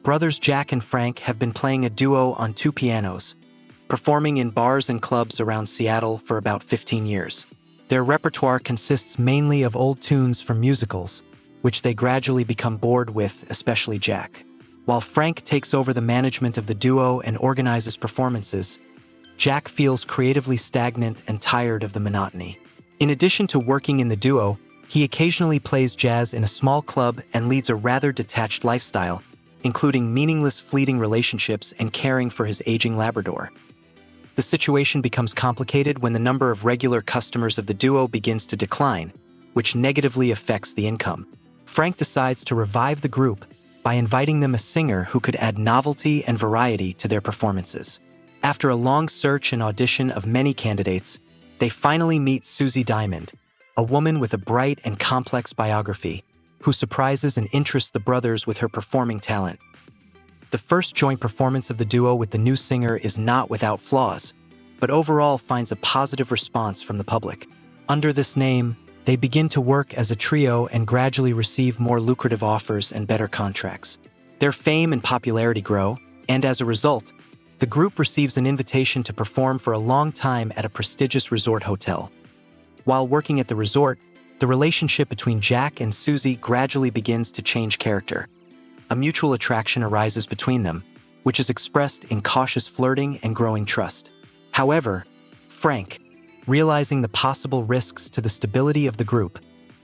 brothers Jack and Frank have been playing a duo on two pianos, performing in bars and clubs around Seattle for about 15 years. Their repertoire consists mainly of old tunes from musicals, which they gradually become bored with, especially Jack. While Frank takes over the management of the duo and organizes performances, Jack feels creatively stagnant and tired of the monotony. In addition to working in the duo, he occasionally plays jazz in a small club and leads a rather detached lifestyle, including meaningless fleeting relationships and caring for his aging Labrador. The situation becomes complicated when the number of regular customers of the duo begins to decline, which negatively affects the income. Frank decides to revive the group by inviting them a singer who could add novelty and variety to their performances. After a long search and audition of many candidates, they finally meet Susie Diamond, a woman with a bright and complex biography, who surprises and interests the brothers with her performing talent. The first joint performance of the duo with the new singer is not without flaws, but overall finds a positive response from the public. Under this name, they begin to work as a trio and gradually receive more lucrative offers and better contracts. Their fame and popularity grow, and as a result, the group receives an invitation to perform for a long time at a prestigious resort hotel. While working at the resort, the relationship between Jack and Susie gradually begins to change character. A mutual attraction arises between them, which is expressed in cautious flirting and growing trust. However, Frank, realizing the possible risks to the stability of the group,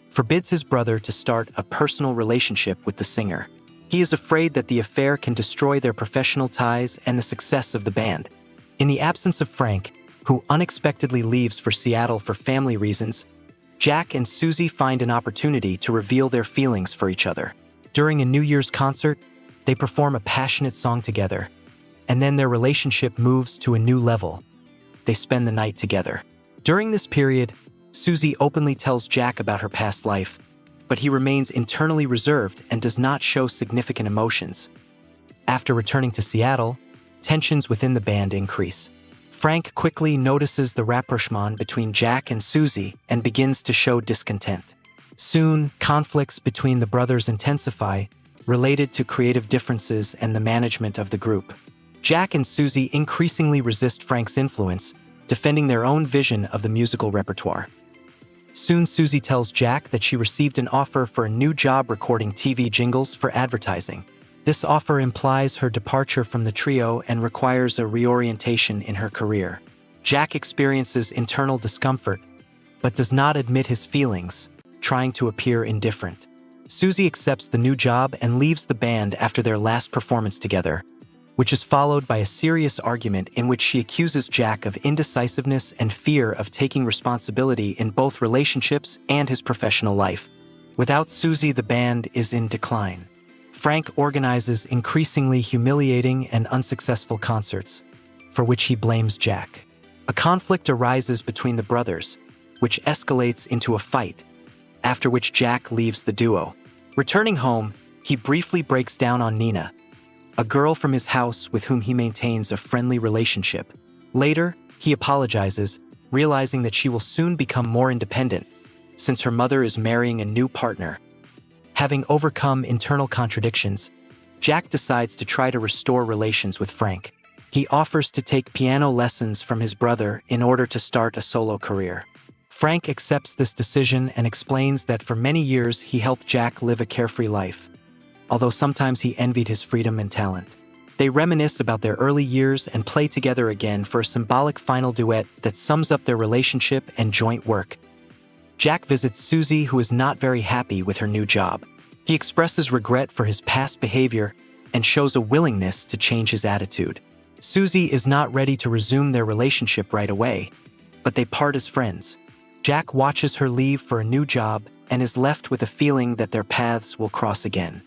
forbids his brother to start a personal relationship with the singer. He is afraid that the affair can destroy their professional ties and the success of the band. In the absence of Frank, who unexpectedly leaves for Seattle for family reasons, Jack and Susie find an opportunity to reveal their feelings for each other. During a New Year's concert, they perform a passionate song together, and then their relationship moves to a new level. They spend the night together. During this period, Susie openly tells Jack about her past life, but he remains internally reserved and does not show significant emotions. After returning to Seattle, tensions within the band increase. Frank quickly notices the rapprochement between Jack and Susie and begins to show discontent. Soon, conflicts between the brothers intensify, related to creative differences and the management of the group. Jack and Susie increasingly resist Frank's influence, defending their own vision of the musical repertoire. Soon, Susie tells Jack that she received an offer for a new job recording TV jingles for advertising. This offer implies her departure from the trio and requires a reorientation in her career. Jack experiences internal discomfort, but does not admit his feelings, trying to appear indifferent. Susie accepts the new job and leaves the band after their last performance together, which is followed by a serious argument in which she accuses Jack of indecisiveness and fear of taking responsibility in both relationships and his professional life. Without Susie, the band is in decline. Frank organizes increasingly humiliating and unsuccessful concerts, for which he blames Jack. A conflict arises between the brothers, which escalates into a fight, after which Jack leaves the duo. Returning home, he briefly breaks down on Nina, a girl from his house with whom he maintains a friendly relationship. Later, he apologizes, realizing that she will soon become more independent, since her mother is marrying a new partner. Having overcome internal contradictions, Jack decides to try to restore relations with Frank. He offers to take piano lessons from his brother in order to start a solo career. Frank accepts this decision and explains that for many years he helped Jack live a carefree life, although sometimes he envied his freedom and talent. They reminisce about their early years and play together again for a symbolic final duet that sums up their relationship and joint work. Jack visits Susie, who is not very happy with her new job. He expresses regret for his past behavior and shows a willingness to change his attitude. Susie is not ready to resume their relationship right away, but they part as friends. Jack watches her leave for a new job and is left with a feeling that their paths will cross again.